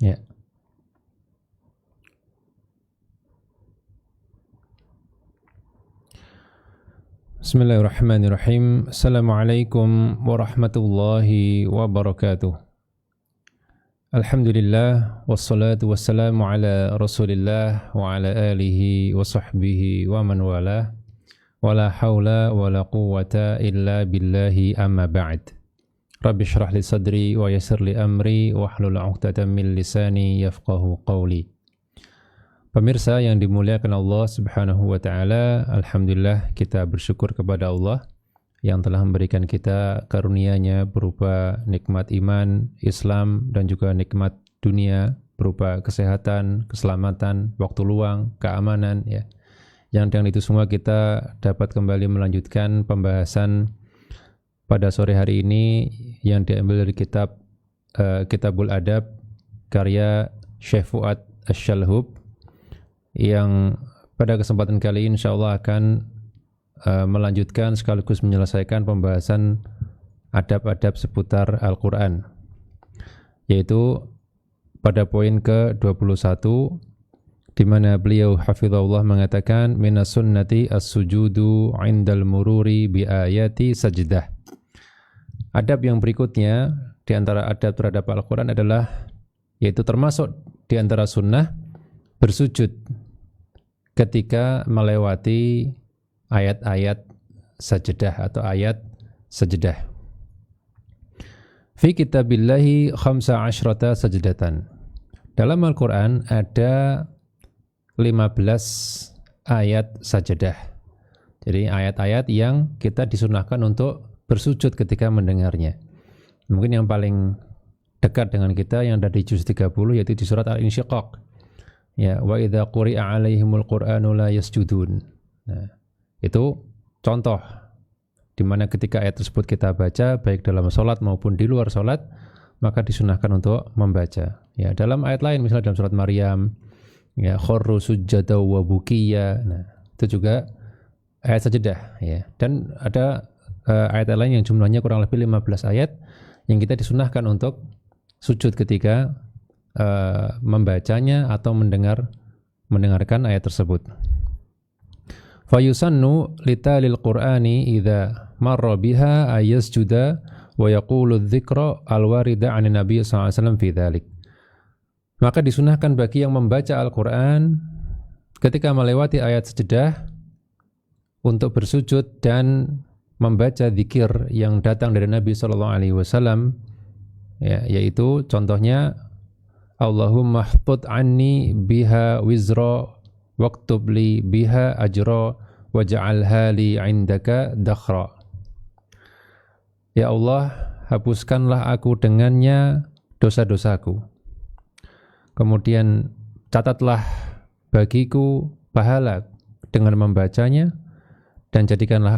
Ya. Bismillahirrahmanirrahim. Assalamualaikum warahmatullahi wabarakatuh. Alhamdulillah wassalatu wassalamu ala Rasulillah wa ala alihi wa sahbihi wa man walah. Wala haula wala quwwata illa billahi amma ba'd. Rabbi shrah li sadri wa yassir li amri wahlul 'uqdatam min lisani yafqahu qawli. Pemirsa yang dimuliakan Allah Subhanahu wa taala, alhamdulillah kita bersyukur kepada Allah yang telah memberikan kita karunia-Nya berupa nikmat iman, Islam dan juga nikmat dunia berupa kesehatan, keselamatan, waktu luang, keamanan ya. Yang dengan itu semua kita dapat kembali melanjutkan pembahasan pada sore hari ini yang diambil dari kitab Kitabul Adab karya Syekh Fuad Asy-Syalhub yang pada kesempatan kali ini insyaallah akan melanjutkan sekaligus menyelesaikan pembahasan adab-adab seputar Al-Quran, yaitu pada poin ke-21 di mana beliau hafizahullah mengatakan minas sunnati as-sujudu 'indal mururi bi ayati sajdah. Adab yang berikutnya di antara adab terhadap Al-Quran adalah, yaitu termasuk di antara sunnah, bersujud ketika melewati ayat-ayat sajdah atau ayat sajdah. Fi kitabillahi 15 sajdatan. Dalam Al-Quran ada 15 ayat sajdah. Jadi ayat-ayat yang kita disunahkan untuk bersujud ketika mendengarnya. Mungkin yang paling dekat dengan kita yang ada di juz 30 yaitu di surat Al-Insyiqaq. Ya, wa idza quri'a 'alaihimul qur'anu la yasjudun. Nah, itu contoh di mana ketika ayat tersebut kita baca baik dalam salat maupun di luar salat, maka disunahkan untuk membaca. Ya, dalam ayat lain misalnya dalam surat Maryam, ya kharru sujjada wa bukiya. Nah, itu juga ayat sajdah ya. Dan ada ayat lain yang jumlahnya kurang lebih 15 ayat yang kita disunahkan untuk sujud ketika membacanya atau mendengarkan ayat tersebut. Fayusannu litalil qur'ani idza marra biha ayasjuda wa yaqulu dzikra alwarida 'an nabi sallallahu alaihi wasallam fi dzalik. Maka disunahkan bagi yang membaca Al-Quran ketika melewati ayat sajdah untuk bersujud dan membaca zikir yang datang dari Nabi SAW, ya, yaitu contohnya Allahumma hfud anni biha wizra waktub li biha ajra waj'alha li 'indaka dakhra. Ya Allah, hapuskanlah aku dengannya dosa-dosaku. Kemudian catatlah bagiku pahala dengan membacanya, dan jadikanlah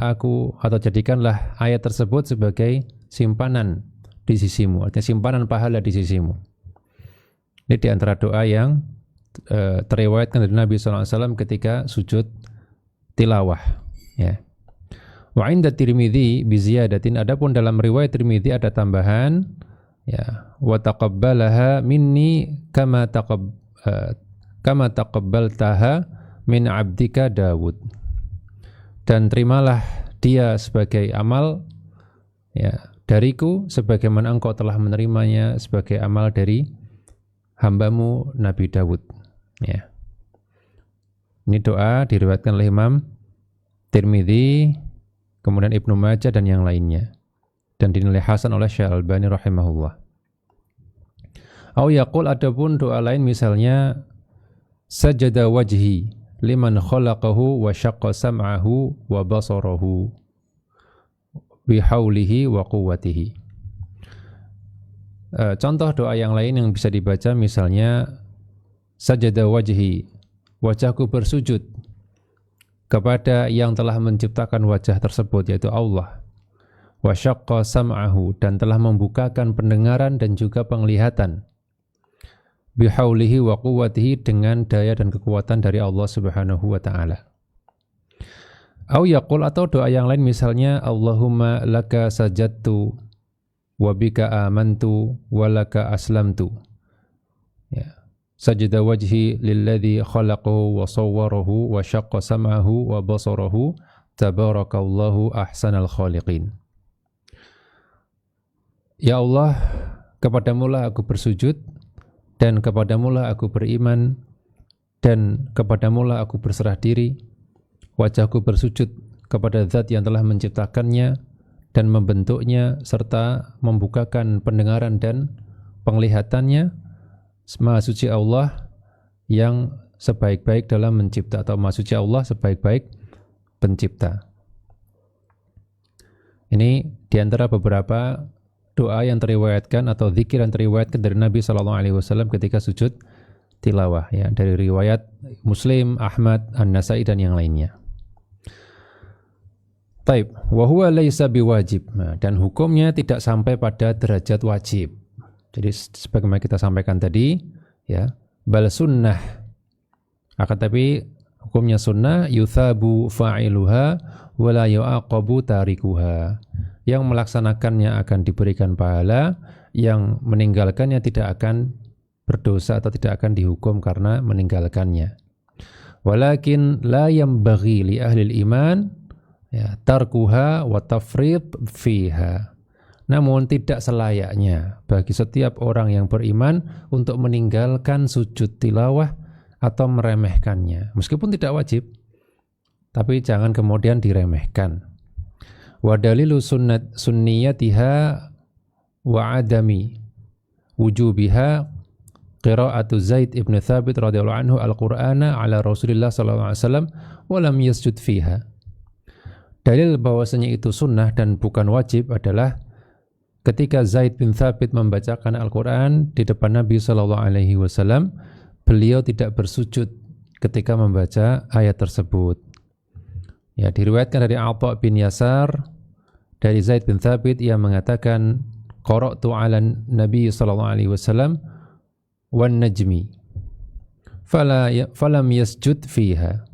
ayat tersebut sebagai simpanan di sisimu, artinya simpanan pahala di sisimu. Ini di antara doa yang teriwayatkan dari Nabi SAW ketika sujud tilawah. Ya. Wa 'inda Tirmidzi bi ziyadatin, adapun dalam riwayat Tirmidzi ada tambahan, ya, wa taqabbalaha minni kama taqabbaltaha min 'abdika Daud. Dan terimalah dia sebagai amal, ya, dariku sebagaimana engkau telah menerimanya sebagai amal dari hambamu Nabi Daud. Ya. Ini doa diriwayatkan oleh Imam Tirmidzi, kemudian Ibnu Majah dan yang lainnya, dan dinilai hasan oleh Syekh Al-Albani rahimahullah. Au yaqul, adapun doa lain misalnya sajada wajhi liman khalaqahu wa syaqqa sam'ahu wa basarahu bihaulihi wa quwwatihi. Contoh doa yang lain yang bisa dibaca misalnya sajada wajhi, wajahku bersujud kepada yang telah menciptakan wajah tersebut, yaitu Allah. Wa syaqqa sam'ahu, dan telah membukakan pendengaran dan juga penglihatan. Bihaulihi wa quwwatihi, dengan daya dan kekuatan dari Allah Subhanahu wa taala. Au yaqul, atau doa yang lain misalnya Allahumma laka sajadtu wa bika amantu wa laka aslamtu. Ya. Sajada wajhi lilladzi khalaqahu wa sawwarahu wa syaqqa sam'ahu wa basarahu tabarakallahu ahsanal khaliqin. Ya Allah, kepadamulah aku bersujud dan kepadamulah aku beriman dan kepadamulah aku berserah diri. Wajahku bersujud kepada zat yang telah menciptakannya dan membentuknya serta membukakan pendengaran dan penglihatannya. Maha suci Allah yang sebaik-baik dalam mencipta, atau Maha suci Allah sebaik-baik pencipta. Ini diantara beberapa doa yang teriwayatkan atau zikir yang teriwayatkan dari Nabi SAW ketika sujud tilawah, ya, dari riwayat Muslim, Ahmad, An-Nasai dan yang lainnya. Taib, wa huwa laisa biwajib. Dan hukumnya tidak sampai pada derajat wajib. Jadi sebagaimana kita sampaikan tadi, ya, bal sunnah. Akan tapi hukumnya sunnah, yuthabu fa'iluha wa la yu'aqabu tarikuha. Yang melaksanakannya akan diberikan pahala, yang meninggalkannya tidak akan berdosa atau tidak akan dihukum karena meninggalkannya. Walakin la yambaghi li ahli iman, ya, tarkuha wa tafrid fiha. Namun tidak selayaknya bagi setiap orang yang beriman untuk meninggalkan sujud tilawah atau meremehkannya. Meskipun tidak wajib, tapi jangan kemudian diremehkan. Wa dalilu sunniyatiha wa adami wujubiha qira'atu Zaid ibn Thabit radhiyallahu anhu al-Qur'ana ala Rasulillah sallallahu alaihi wasallam wa lam yasjud fiha. Dalil bahwasanya itu sunnah dan bukan wajib adalah ketika Zaid bin Thabit membacakan Al-Quran di depan Nabi SAW, beliau tidak bersujud ketika membaca ayat tersebut. Ya, diriwayatkan dari Atha bin Yasar dari Zaid bin Thabit, ia mengatakan, qara'tu 'ala Nabi SAW wan najmi falam yasjud fiha.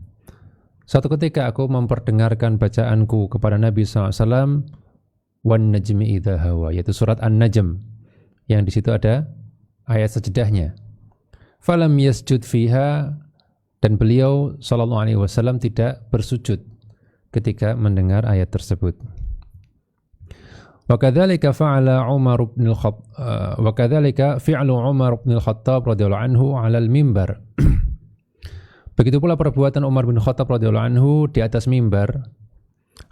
Suatu ketika aku memperdengarkan bacaanku kepada Nabi SAW, wan najmi idza hawa, yaitu surat An-Najm, yang di situ ada ayat sajdahnya. Falam yasjud fiha, dan beliau sallallahu alaihi wasallam tidak bersujud ketika mendengar ayat tersebut. Wa kadzalika fa'ala Umar bin al-Khattab wa kadzalika fi'lu Umar bin al-Khattab radhiyallahu anhu 'ala al-mimbar. Begitu pula perbuatan Umar bin Khattab radhiyallahu anhu di atas mimbar,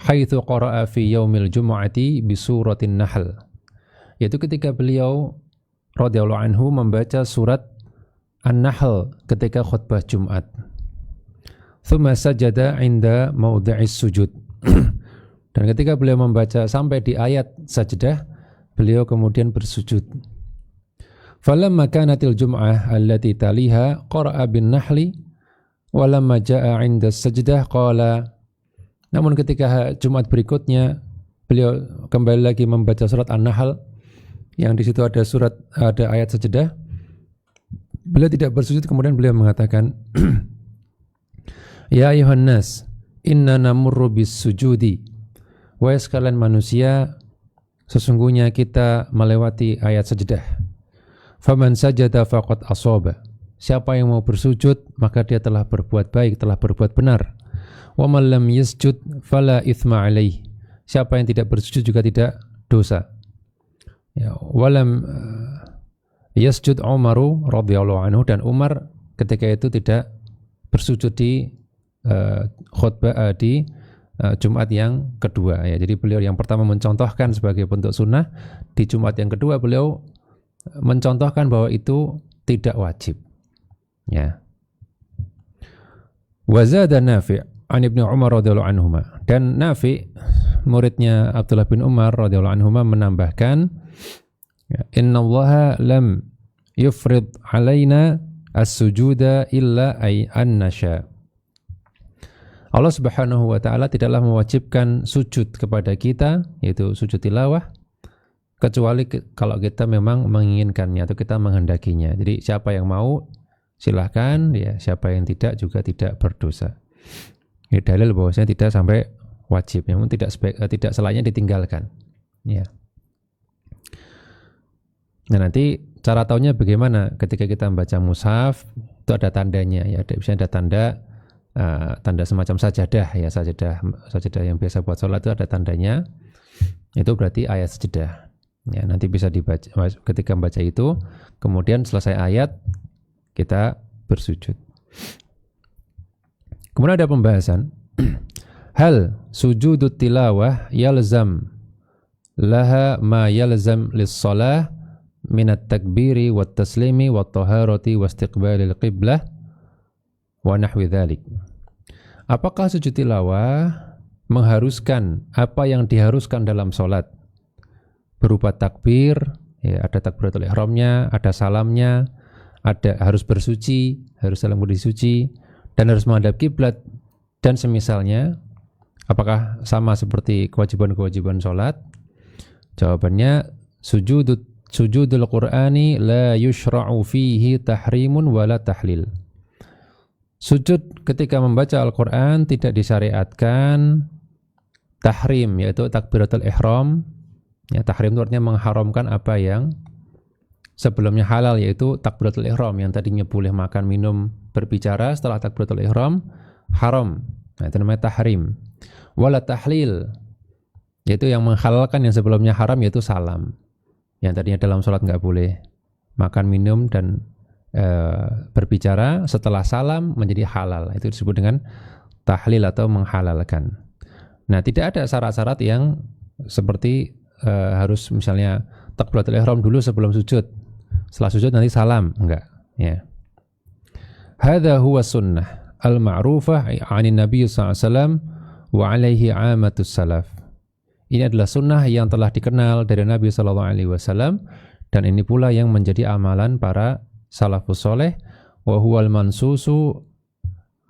haitsu qara'a fi yaumil jumu'ati bi suratin Nahl, yaitu ketika beliau radhiyallahu anhu membaca surat An-Nahl ketika khutbah Jumat. Tsumma sajada 'inda maudhi'is sujud. Dan ketika beliau membaca sampai di ayat sajdah, beliau kemudian bersujud. Falamma kanatil jum'ah allati taliha qara'a bin Nahli wa lamma jaa'a 'inda sajdah qala. Namun ketika Jumat berikutnya beliau kembali lagi membaca surat An-Nahl yang di situ ada ayat sajdah, beliau tidak bersujud, kemudian beliau mengatakan, Ya ayuhan nas, inna namurru bis sujudi. Wahai sekalian manusia, sesungguhnya kita melewati ayat sajdah. Faman sajada faqad asaba. Siapa yang mau bersujud, maka dia telah berbuat baik, telah berbuat benar. Wa man lam yasjud fala itsma alaih. Siapa yang tidak bersujud juga tidak dosa. Ya, walam yasjud Umaru radhiyallahu anhu, dan Umar ketika itu tidak bersujud di khutbah di Jumat yang kedua, ya. Jadi beliau yang pertama mencontohkan sebagai bentuk sunnah, di Jumat yang kedua beliau mencontohkan bahwa itu tidak wajib, ya. Wa zada Nafi' an Ibnu Umar radhiyallahu anhuma, dan Nafi' muridnya Abdullah bin Umar radhiyallahu anhuma menambahkan, innallaha lam yufrid alaina as-sujuda illa ay an nasha. Allah Subhanahu wa taala tidaklah mewajibkan sujud kepada kita, yaitu sujud tilawah, kecuali kalau kita memang menginginkannya atau kita menghendakinya. Jadi siapa yang mau silahkan, ya, siapa yang tidak juga tidak berdosa. Ini dalil bahwasanya tidak sampai wajib, namun tidak selayaknya ditinggalkan, ya. Nah, nanti Cara taunya bagaimana? Ketika kita membaca mushaf itu ada tandanya ya, misalnya ada tanda semacam sajadah ya, sajadah yang biasa buat sholat itu ada tandanya. Itu berarti ayat sajadah. Ya, nanti bisa dibaca ketika membaca itu, kemudian selesai ayat kita bersujud. Kemudian ada pembahasan hal sujudut tilawah yalzam laha ma yalzam lis-shalah minat takbiri wat taslimi wat taharati wastiqbalil qiblah wa nahwi dzalik. Apakah sujud tilawah mengharuskan apa yang diharuskan dalam salat berupa takbir, ya, ada takbiratul ihramnya, ada salamnya, ada harus bersuci, harus dalam kondisi suci, dan harus menghadap kiblat dan semisalnya. Apakah sama seperti kewajiban-kewajiban salat? Jawabannya sujudul Qur'ani la yushra'u fihi tahrimun wala tahlil. Sujud ketika membaca Al-Qur'an tidak disyariatkan tahrim, yaitu takbiratul ihram. Ya, tahrim itu artinya mengharamkan apa yang sebelumnya halal, yaitu takbiratul ihram yang tadinya boleh makan, minum, berbicara, setelah takbiratul ihram haram. Nah, itu namanya tahrim. Wala tahlil, yaitu yang menghalalkan yang sebelumnya haram, yaitu salam. Yang tadinya dalam sholat nggak boleh makan, minum, dan berbicara, setelah salam menjadi halal. Itu disebut dengan tahlil atau menghalalkan. Nah, tidak ada syarat-syarat yang seperti harus misalnya takbiratul ihram dulu sebelum sujud, setelah sujud nanti salam, enggak. Ya. Hadza huwa sunnah al-ma'rufah 'anin Nabi sallallahu alaihi wasallam wa 'alaihi 'amatus salaf. Ini adalah sunnah yang telah dikenal dari Nabi sallallahu alaihi wasallam, dan ini pula yang menjadi amalan para salafus saleh, wa huwal mansusu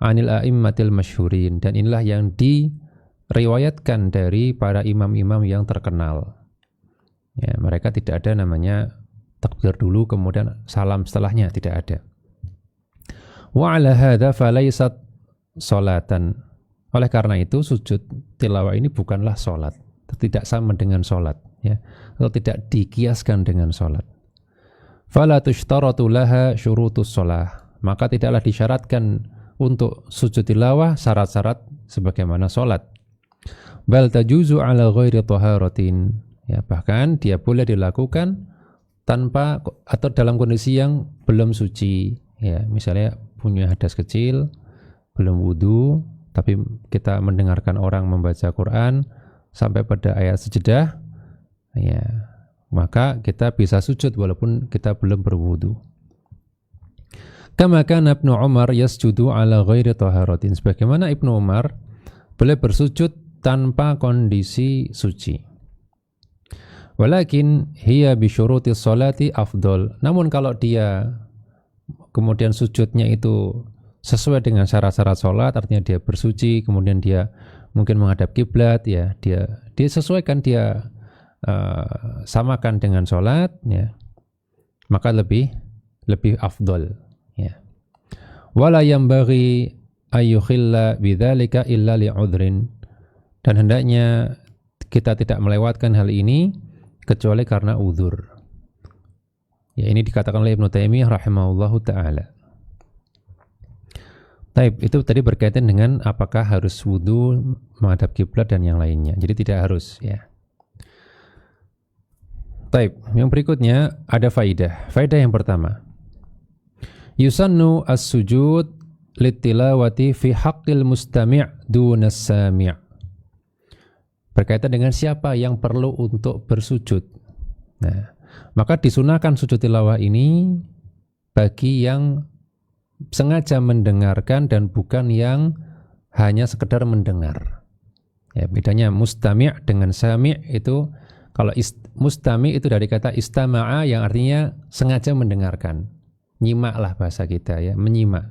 'anil a'immatil masyhurin, dan inilah yang diriwayatkan dari para imam-imam yang terkenal. Ya, mereka tidak ada namanya takbir dulu kemudian salam setelahnya, tidak ada. Wa 'ala hadza falaysat salatan. Oleh karena itu sujud tilawah ini bukanlah salat, tidak sama dengan salat, ya, atau tidak dikiaskan dengan salat. Fala tushtaratu laha syurutus shalah. Maka tidaklah disyaratkan untuk sujud tilawah syarat-syarat sebagaimana salat. Bal tajuzu 'ala ghairi taharatin. Ya, bahkan dia boleh dilakukan tanpa atau dalam kondisi yang belum suci, ya, misalnya punya hadas kecil, belum wudu, tapi kita mendengarkan orang membaca Quran sampai pada ayat sajadah, ya, maka kita bisa sujud walaupun kita belum berwudu. Kama kana Ibnu Umar yasjudu ala ghairi taharatin, sebagaimana Ibnu Umar boleh bersujud tanpa kondisi suci. Walakin hiya bi syurutis sholati afdol. Namun kalau dia kemudian sujudnya itu sesuai dengan syarat-syarat sholat, artinya dia bersuci, kemudian dia mungkin menghadap kiblat, ya, dia sesuaikan, dia samakan dengan sholat, ya, maka lebih afdol, ya. Wala yambaghi ayyukhilla bidzalika illa li'udhrin, dan hendaknya kita tidak melewatkan hal ini kecuali karena uzur. Ya, ini dikatakan oleh Ibnu Taimiyah rahimahullahu taala. Taib, itu tadi berkaitan dengan apakah harus wudu, menghadap kiblat dan yang lainnya. Jadi tidak harus, ya. Taib, yang berikutnya ada faidah. Faidah yang pertama, yusannu as-sujud litilawati fi haqqil mustami' dunas sami'. Berkaitan dengan siapa yang perlu untuk bersujud. Nah, maka disunahkan sujud tilawah ini bagi yang sengaja mendengarkan dan bukan yang hanya sekedar mendengar. Ya, bedanya mustami' dengan sami' itu, kalau mustami' itu dari kata istama'a yang artinya sengaja mendengarkan. Nyimaklah bahasa kita, ya, menyimak.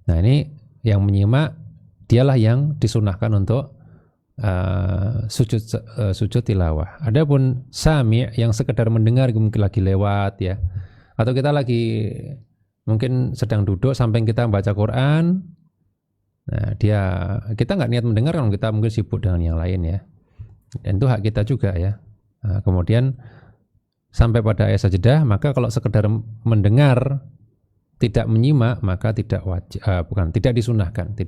Nah, ini yang menyimak dialah yang disunahkan untuk sujud tilawah. Adapun sami' yang sekedar mendengar, mungkin lagi lewat, ya, atau kita lagi mungkin sedang duduk sampai kita membaca Quran, nah kita nggak niat mendengar, kalau kita mungkin sibuk dengan yang lain, ya, dan itu hak kita juga, ya. Nah, kemudian sampai pada ayat sajdah, maka kalau sekedar mendengar tidak menyimak maka tidak tidak disunahkan.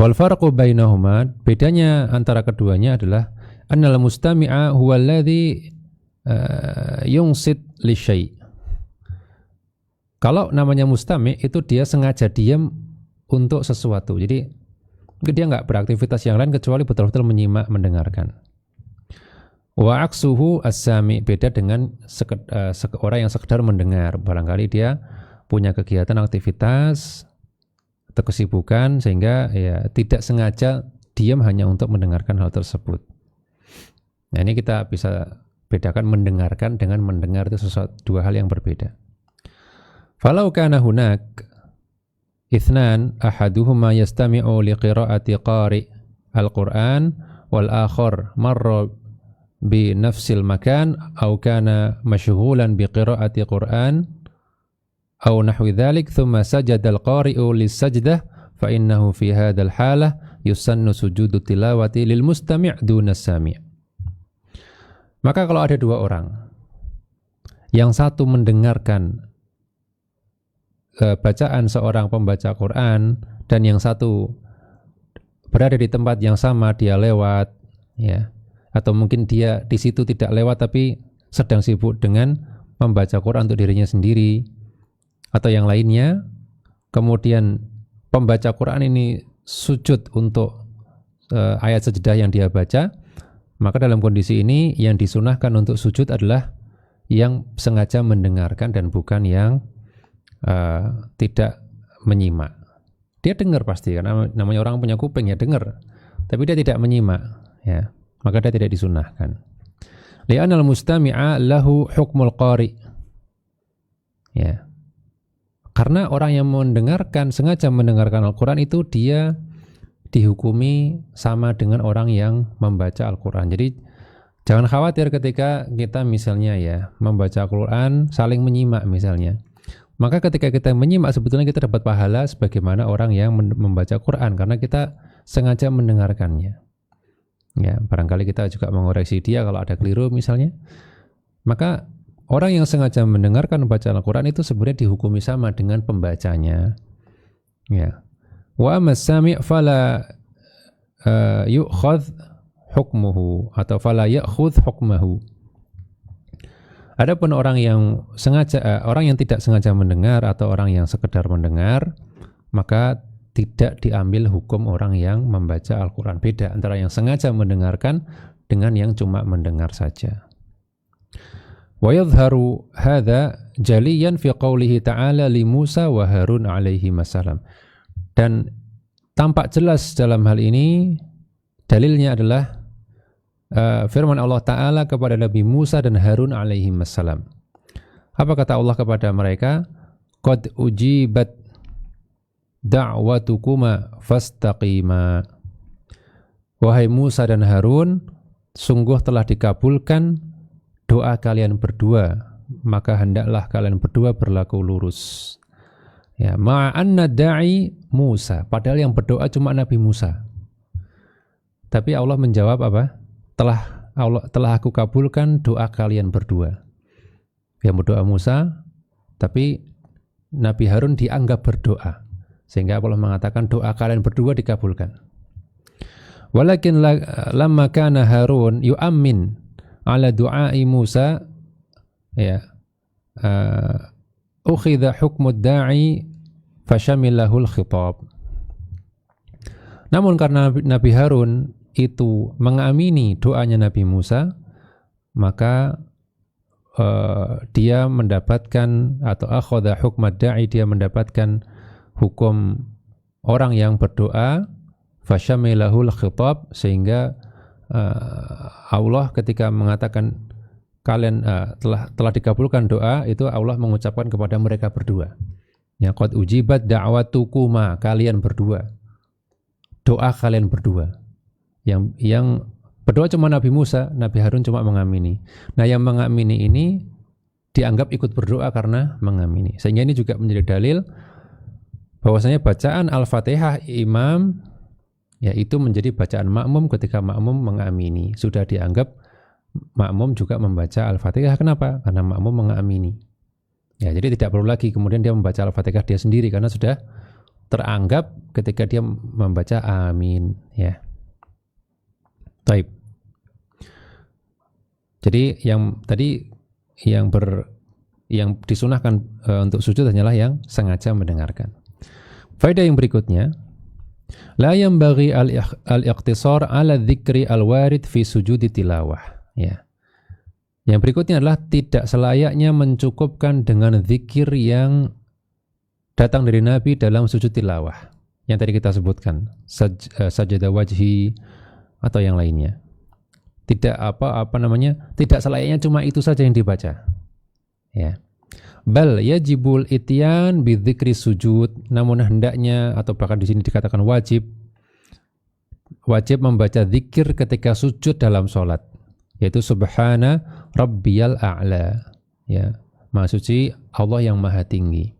Wal farqu bainahuma, bedanya antara keduanya adalah annal mustami'a huwa alladhi yungsit li syai'. Kalau namanya mustami' itu dia sengaja diam untuk sesuatu. Jadi dia enggak beraktivitas yang lain kecuali betul-betul menyimak, mendengarkan. Wa aksuhu as-sami', beda dengan orang yang sekedar mendengar. Barangkali dia punya kegiatan aktivitas atau kesibukan sehingga ya tidak sengaja diam hanya untuk mendengarkan hal tersebut. Nah, ini kita bisa bedakan mendengarkan dengan mendengar, itu dua hal yang berbeda. Falau kana hunak ithnan ahaduhuma yastami'u liqira'ati qari' al-Qur'an wal akhar marra bi nafsil makan aw kana mashghulan bi qira'ati Qur'an aw nahwi dhalik thumma sajada al-qari'u lis-sajdah fa innahu fi hadzal halah yusannu sujudu tilawati lil mustami' duna sami'. Maka kalau ada dua orang, yang satu mendengarkan bacaan seorang pembaca Quran dan yang satu berada di tempat yang sama, dia lewat ya, atau mungkin dia di situ tidak lewat tapi sedang sibuk dengan membaca Quran untuk dirinya sendiri atau yang lainnya, kemudian pembaca Quran ini sujud untuk ayat sajdah yang dia baca, maka dalam kondisi ini yang disunahkan untuk sujud adalah yang sengaja mendengarkan dan bukan yang tidak menyimak. Dia dengar pasti, karena namanya orang punya kuping ya, dengar, tapi dia tidak menyimak ya, maka dia tidak disunahkan. Li'anal mustami'a lahu hukmul qari' ya, karena orang yang mendengarkan, sengaja mendengarkan Al-Quran itu dia dihukumi sama dengan orang yang membaca Al-Quran. Jadi jangan khawatir ketika kita misalnya ya membaca Al-Quran saling menyimak misalnya. Maka ketika kita menyimak sebetulnya kita dapat pahala sebagaimana orang yang membaca Quran karena kita sengaja mendengarkannya. Ya, barangkali kita juga mengoreksi dia kalau ada keliru misalnya. Maka orang yang sengaja mendengarkan bacaan Al-Quran itu sebenarnya dihukumi sama dengan pembacanya. Ya. Wa mas-sami' fala yu'khadh hukmuhu atau fala ya'khudh hukmahu. Adapun orang yang tidak sengaja mendengar atau orang yang sekedar mendengar, maka tidak diambil hukum orang yang membaca Al-Quran. Beda antara yang sengaja mendengarkan dengan yang cuma mendengar saja. Wa yadhharu hadza jaliyan fi qawlihi ta'ala li Musa wa Harun alaihi wassalam. Dan tampak jelas dalam hal ini dalilnya adalah firman Allah Ta'ala kepada Nabi Musa dan Harun alaihi wassalam. Apa kata Allah kepada mereka? Qad ujibat da'watukuma fastaqima. Wahai Musa dan Harun, sungguh telah dikabulkan doa kalian berdua, maka hendaklah kalian berdua berlaku lurus. Ya, ma'anna da'i Musa, padahal yang berdoa cuma Nabi Musa. Tapi Allah menjawab apa? Telah aku kabulkan doa kalian berdua. Yang berdoa Musa, tapi Nabi Harun dianggap berdoa, sehingga Allah mengatakan doa kalian berdua dikabulkan. Walakin lamma kana Harun yu'ammin ala du'ai Musa ya ukhidha hukmud da'i fashamilahul khitab. Namun karena Nabi Harun itu mengamini doanya Nabi Musa, maka dia mendapatkan atau akhadha hukmad da'i, dia mendapatkan hukum orang yang berdoa, fashamilahul khitab, sehingga Allah ketika mengatakan kalian telah dikabulkan doa itu, Allah mengucapkan kepada mereka berdua. Ya, qad ujibat da'watukuma, kalian berdua. Doa kalian berdua. Yang berdoa cuma Nabi Musa, Nabi Harun cuma mengamini. Nah, yang mengamini ini dianggap ikut berdoa karena mengamini. Sehingga ini juga menjadi dalil bahwasanya bacaan Al-Fatihah imam yaitu menjadi bacaan makmum ketika makmum mengamini. Sudah dianggap makmum juga membaca Al-Fatihah. Kenapa? Karena makmum mengamini. Ya, jadi tidak perlu lagi kemudian dia membaca Al-Fatihah dia sendiri karena sudah teranggap ketika dia membaca amin, ya. Taib. Jadi yang tadi yang disunahkan untuk sujud hanyalah yang sengaja mendengarkan. Faedah yang berikutnya, la yanbaghi al-iqtisar ala dzikri al-warid fi sujudi tilawah, ya. Yang berikutnya adalah tidak selayaknya mencukupkan dengan zikir yang datang dari Nabi dalam sujud tilawah. Yang tadi kita sebutkan, sajadah wajhi atau yang lainnya. Tidak tidak selayaknya cuma itu saja yang dibaca. Ya. Bal yajibul ityan bi dzikri sujud, namun hendaknya atau bahkan di sini dikatakan wajib membaca zikir ketika sujud dalam salat, yaitu subhana rabbiyal a'la, ya, maha suci Allah yang maha tinggi.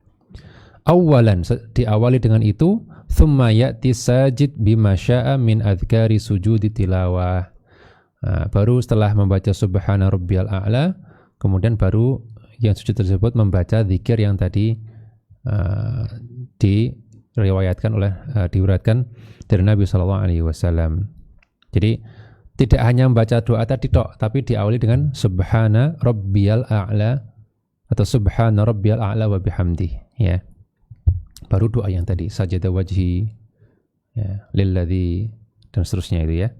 Awalan, diawali dengan itu, thumma ya'ti sajid bima sya'a min adhkari sujudi tilawah. Nah, baru setelah membaca subhana rabbiyal a'la, kemudian baru yang sujud tersebut membaca zikir yang tadi diuriatkan dari Nabi SAW. Jadi tidak hanya membaca doa tadi tok, tapi diawali dengan subhana rabbiyal a'la atau subhana rabbiyal a'la wa bihamdi, ya. Baru doa yang tadi sajadah wajhi, ya, lilladzi dan seterusnya itu, ya.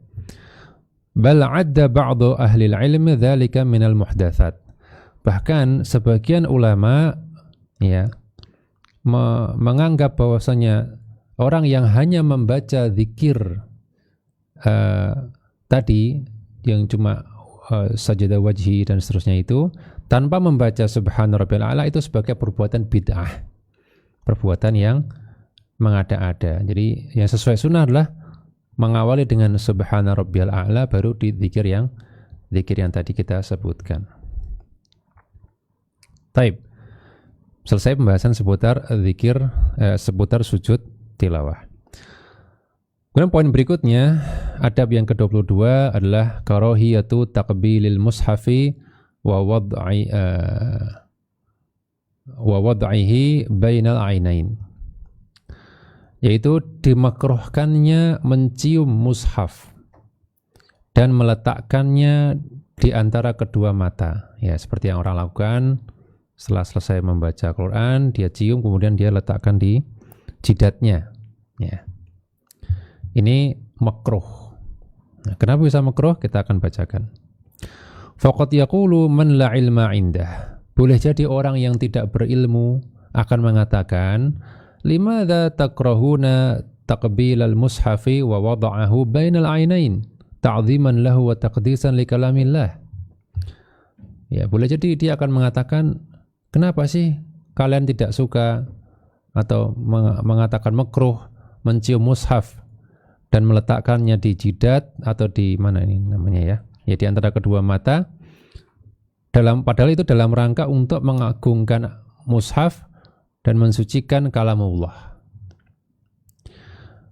Bal adda ba'du ahli al-ilm dzalika minal muhdatsat. Bahkan sebagian ulama, ya, menganggap bahwasanya orang yang hanya membaca zikir tadi yang cuma sajadah wajhi dan seterusnya itu tanpa membaca subhana rabbiyal a'la itu sebagai perbuatan bid'ah, perbuatan yang mengada-ada. Jadi yang sesuai sunnah adalah mengawali dengan subhana rabbiyal a'la, baru di zikir yang tadi kita sebutkan. Taib. Selesai pembahasan seputar zikir, seputar sujud tilawah. Kemudian poin berikutnya, adab yang ke-22 adalah karahiyatu taqbilil mushafi wa wad'ihi bainal ainain. Yaitu dimakruhkannya mencium mushaf dan meletakkannya di antara kedua mata. Ya, seperti yang orang lakukan setelah selesai membaca Quran, dia cium kemudian dia letakkan di jidatnya. Ya. Ini makruh. Nah, kenapa bisa makruh? Kita akan bacakan. Faqad yaqulu man la ilma indah. Boleh jadi orang yang tidak berilmu akan mengatakan, limadza takrahuna taqbilal mushafi wa wada'ahu bainal ainain ta'dhiman lahu wa taqdisan li kalamillah. Ya, boleh jadi dia akan mengatakan, kenapa sih kalian tidak suka atau mengatakan makruh mencium mushaf dan meletakkannya di jidat atau di mana ini namanya, ya, ya di antara kedua mata, padahal itu dalam rangka untuk mengagungkan mushaf dan mensucikan kalamullah.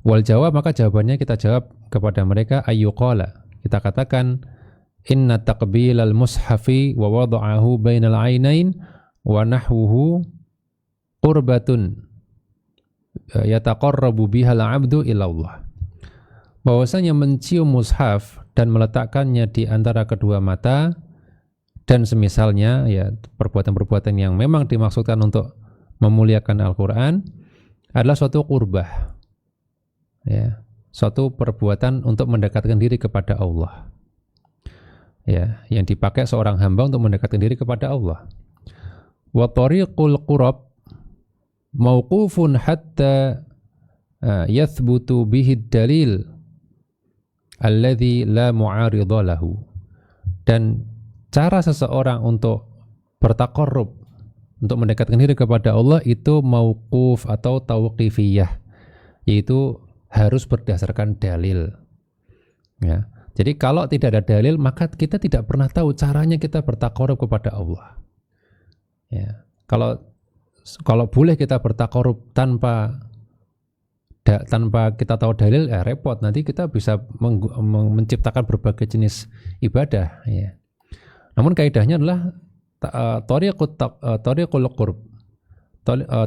Wal jawab, maka jawabannya kita jawab kepada mereka, ayyuqala, kita katakan, inna taqbilal mushafi wa wada'ahu bainal ainain wa nahwuhu qurbatun yataqarrabu bihal abdu ilallah. Bahwasanya mencium mushaf dan meletakkannya di antara kedua mata dan semisalnya, ya, perbuatan-perbuatan yang memang dimaksudkan untuk memuliakan Al-Quran adalah suatu qurbah, ya, suatu perbuatan untuk mendekatkan diri kepada Allah, ya, yang dipakai seorang hamba untuk mendekatkan diri kepada Allah. Wa tariqul qurab mauqufun hatta yathbutu bihi dalil alladhi la mu'aridha lahu. Dan cara seseorang untuk bertaqarrub, untuk mendekatkan diri kepada Allah itu mauquf atau tauqifiyah, yaitu harus berdasarkan dalil, ya. Jadi kalau tidak ada dalil, maka kita tidak pernah tahu caranya kita bertaqarrub kepada Allah, ya. Kalau boleh kita bertaqarrub tanpa kita tahu dalil, repot, nanti kita bisa menciptakan berbagai jenis ibadah, ya. Namun kaidahnya adalah tariqul qurb,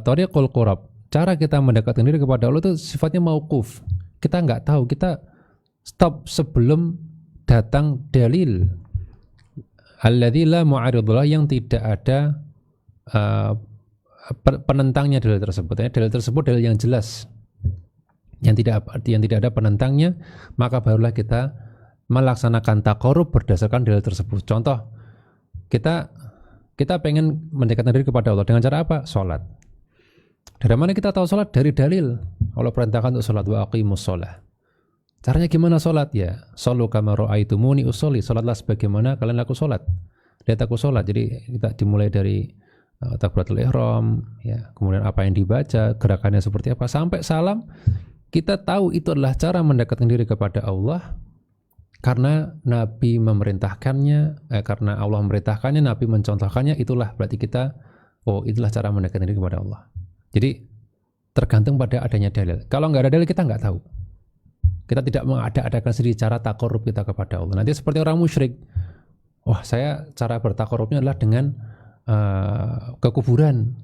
tariqul qurab. Cara kita mendekatkan diri kepada Allah itu sifatnya mauquf. Kita nggak tahu, kita stop sebelum datang dalil. Alladzi la mu'aridullah, yang tidak ada penentangnya dalil tersebut. Dalil tersebut dalil yang jelas, yang tidak ada penentangnya, maka barulah kita melaksanakan taqarrub berdasarkan dalil tersebut. Contoh, kita pengen mendekatkan diri kepada Allah dengan cara apa? Salat. Dari mana kita tahu salat? Dari dalil. Allah perintahkan untuk salat, wa aqimus shalah. Caranya gimana salat? Ya, shallu kama ra'aitumuni usolli. Salatlah sebagaimana kalian aku salat. Lihat aku salat. Jadi kita dimulai dari takbiratul ihram, ya, kemudian apa yang dibaca, gerakannya seperti apa, sampai salam. Kita tahu itu adalah cara mendekatkan diri kepada Allah karena Nabi memerintahkannya, karena Allah memerintahkannya, Nabi mencontohkannya. Itulah berarti kita, itulah cara mendekatkan diri kepada Allah. Jadi tergantung pada adanya dalil. Kalau nggak ada dalil, kita nggak tahu. Kita tidak mengada-adakan sendiri cara taqarrub kita kepada Allah. Nanti seperti orang musyrik, saya cara bertaqarrubnya adalah dengan ke kuburan.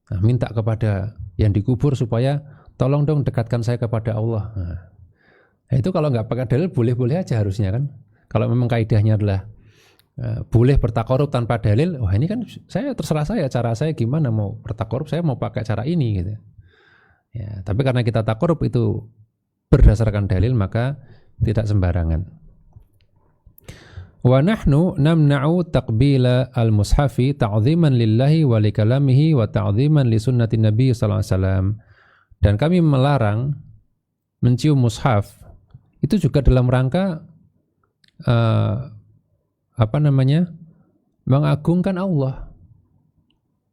Nah, minta kepada yang dikubur supaya tolong dong dekatkan saya kepada Allah. Nah, itu kalau nggak pakai dalil boleh-boleh aja harusnya kan. Kalau memang kaidahnya adalah boleh bertaqarrub tanpa dalil, ini kan terserah saya, cara saya gimana mau bertaqarrub, saya mau pakai cara ini gitu. Ya, tapi karena kita taqarrub itu berdasarkan dalil, maka tidak sembarangan. Wa nahnu namna'u taqbila al-mushafi ta'ziman lillahi wa li kalamihi wa ta'ziman li sunnati Nabi sallallahu alaihi wasallam. Dan kami melarang mencium mushaf itu juga dalam rangka mengagungkan Allah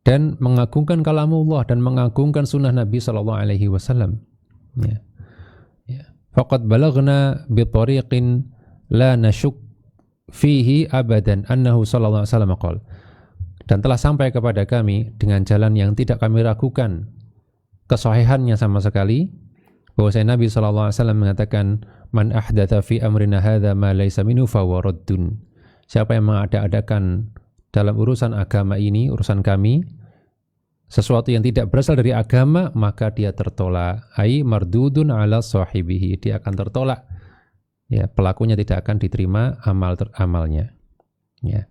dan mengagungkan kalamullah dan mengagungkan sunnah Nabi sallallahu alaihi wasallam. Ya. Faqad balaghna bi tariqin la nasyuk fihi abadan annahu sallallahu alaihi wasallam qala, dan telah sampai kepada kami dengan jalan yang tidak kami ragukan kesahihannya sama sekali, bahwasanya Nabi sallallahu alaihi wasallam mengatakan, man ahdatsa fi amrina hadza ma laysa minhu fa huwa raddun. Siapa yang mengada-adakan dalam urusan agama ini, urusan kami, sesuatu yang tidak berasal dari agama, maka dia tertolak. Ai mardudun ala sahibihi, dia akan tertolak. Ya, pelakunya tidak akan diterima amalnya. Ya.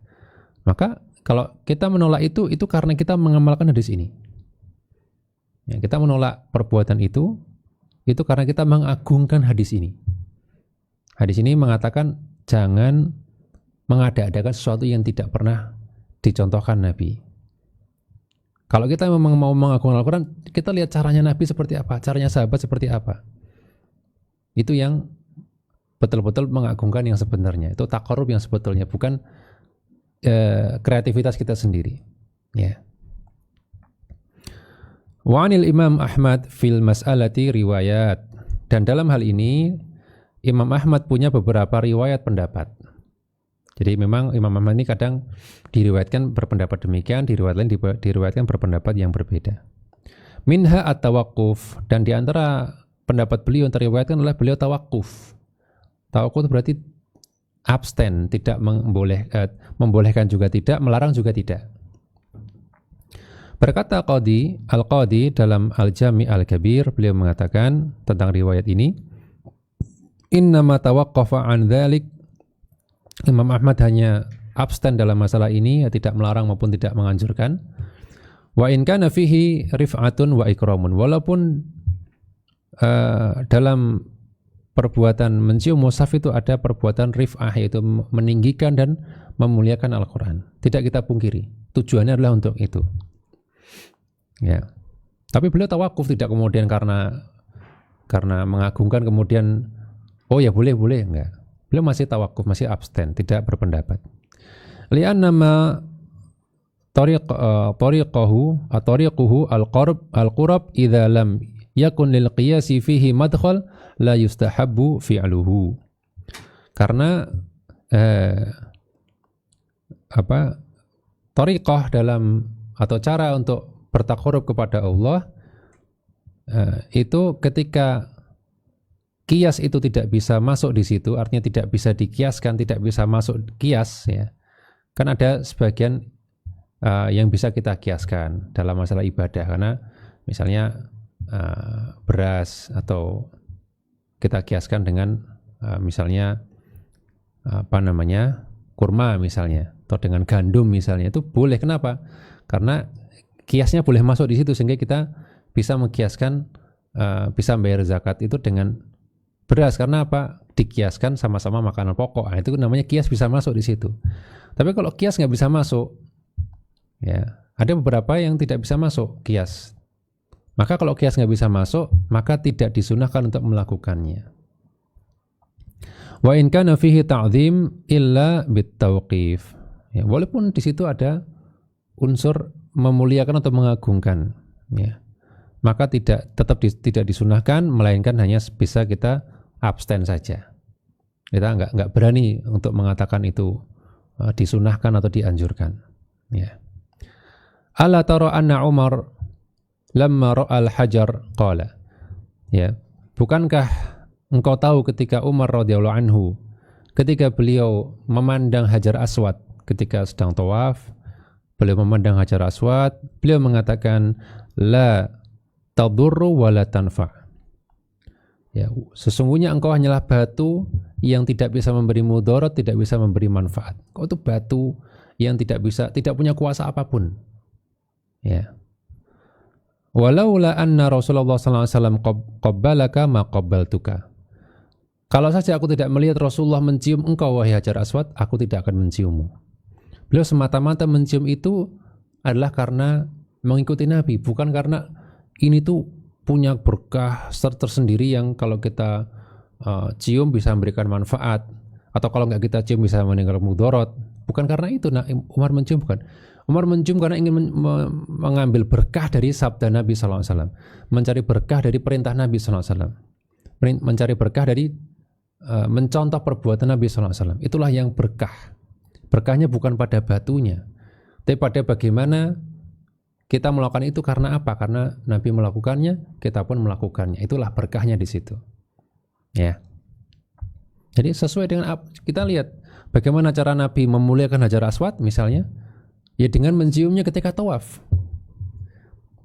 Maka kalau kita menolak itu karena kita mengamalkan hadis ini. Ya, kita menolak perbuatan itu karena kita mengagungkan hadis ini. Hadis ini mengatakan jangan mengada-adakan sesuatu yang tidak pernah dicontohkan Nabi. Kalau kita memang mau mengagungkan Al-Quran, kita lihat caranya Nabi seperti apa, caranya sahabat seperti apa. Itu yang betul-betul mengagungkan yang sebenarnya. Itu taqarrub yang sebetulnya, bukan kreativitas kita sendiri. Ya. Wa 'anil Imam Ahmad fil mas'alati riwayat. Dan dalam hal ini Imam Ahmad punya beberapa riwayat pendapat. Jadi memang Imam Ahmad ini kadang diriwayatkan berpendapat demikian, diriwayatkan berpendapat yang berbeda. Minha at-tawaqquf, dan di antara pendapat beliau yang teriwayatkan adalah beliau tawakuf. Tawakuf berarti abstain, tidak membolehkan juga tidak, melarang juga tidak. Berkata Al-Qadi dalam Al-Jami' Al-Kabir, beliau mengatakan tentang riwayat ini, innama tawaqqafa an dzalik, Imam Ahmad hanya abstain dalam masalah ini, tidak melarang maupun tidak menganjurkan. Wa in kana fihi rif'atun wa ikramun, walaupun dalam perbuatan mencium mushaf itu ada perbuatan rif'ah, yaitu meninggikan dan memuliakan Al-Quran. Tidak kita pungkiri, tujuannya adalah untuk itu. Ya. Tapi beliau tawakuf, tidak kemudian karena mengagungkan kemudian ya boleh, enggak. Beliau masih tawakuf, masih abstain, tidak berpendapat. Li'anna ma tariquhu al-qurab idza lam yakun lil qiyasi fihi madkhal la yustahabbu fi'luhu. Karena tariqah dalam atau cara untuk bertaqarrub kepada Allah itu ketika kias itu tidak bisa masuk di situ, artinya tidak bisa dikiaskan, tidak bisa masuk kias, ya, Kan ada sebagian yang bisa kita kiaskan dalam masalah ibadah, karena misalnya beras, atau kita kiaskan dengan misalnya kurma misalnya, atau dengan gandum misalnya, itu boleh. Kenapa? Karena kiasnya boleh masuk di situ, sehingga kita bisa mengkiaskan, bisa bayar zakat itu dengan beras. Karena apa? Dikiaskan sama-sama makanan pokok. Nah, itu namanya kias bisa masuk di situ. Tapi kalau kias nggak bisa masuk, ya ada beberapa yang tidak bisa masuk kias. Maka kalau kias nggak bisa masuk, maka tidak disunahkan untuk melakukannya. Wa in kana fihi ta'zim illa bitauqif. Ya, walaupun di situ ada unsur memuliakan atau mengagungkan, ya, maka tidak disunahkan, melainkan hanya bisa kita abstain saja. Kita nggak berani untuk mengatakan itu disunahkan atau dianjurkan. Ya. Ala tara anna Umar lamma ra'al hajar qala. Ya, bukankah engkau tahu ketika Umar radhiyallahu anhu, ketika beliau memandang Hajar Aswad ketika sedang tawaf, beliau memandang Hajar Aswad, beliau mengatakan la tadurru wa la tanfa. Ya, sesungguhnya engkau hanyalah batu yang tidak bisa memberi mudarat, tidak bisa memberi manfaat. Kau itu batu yang tidak punya kuasa apapun. Ya. Walaula anna Rasulullah sallallahu alaihi wasallam qabbalaka ma qabbaltuka. Kalau saja aku tidak melihat Rasulullah mencium engkau wahai Hajar Aswad, aku tidak akan menciummu. Beliau semata-mata mencium itu adalah karena mengikuti Nabi, bukan karena ini tuh punya berkah tersendiri yang kalau kita cium bisa memberikan manfaat, atau kalau nggak kita cium bisa meninggalkan mudarat. Bukan karena itu Umar mencium, bukan. Umar mencium karena ingin mengambil berkah dari sabda Nabi SAW, mencari berkah dari perintah Nabi SAW, mencari berkah dari mencontoh perbuatan Nabi SAW. Itulah yang berkah. Berkahnya bukan pada batunya, tapi pada bagaimana kita melakukan itu. Karena apa? Karena Nabi melakukannya, kita pun melakukannya. Itulah berkahnya di situ. Ya. Jadi sesuai dengan kita lihat bagaimana cara Nabi memuliakan Hajar Aswad misalnya, ya dengan menciumnya ketika tawaf,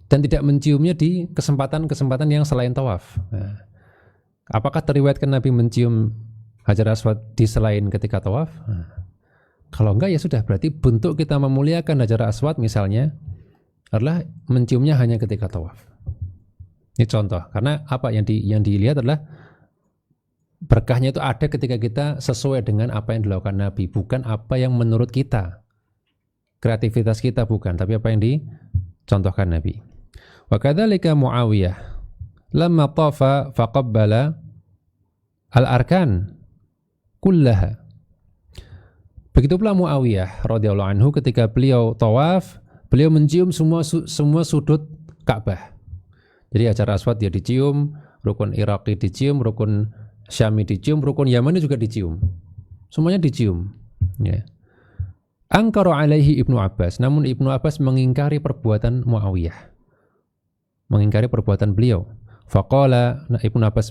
dan tidak menciumnya di kesempatan-kesempatan yang selain tawaf. Nah, apakah teriwayatkan Nabi mencium Hajar Aswad di selain ketika tawaf? Nah, kalau enggak, ya sudah, berarti bentuk kita memuliakan Hajar Aswad misalnya adalah menciumnya hanya ketika tawaf. Ini contoh. Karena apa yang dilihat adalah berkahnya itu ada ketika kita sesuai dengan apa yang dilakukan Nabi, bukan apa yang menurut kita, kreativitas kita, bukan, tapi apa yang dicontohkan Nabi. Wa kadzalika Muawiyah lamma tafa faqabbala al-arkan kullaha. Begitu pula Muawiyah radhiyallahu anhu ketika beliau tawaf, beliau mencium semua sudut Ka'bah. Jadi Hajar Aswad dia dicium, rukun Iraqi dicium, rukun Syami dicium, rukun Yamani juga dicium. Semuanya dicium. Ya. Angkara alaihi Ibnu Abbas, namun Ibnu Abbas mengingkari perbuatan Muawiyah, mengingkari perbuatan beliau. Faqala, Ibnu Abbas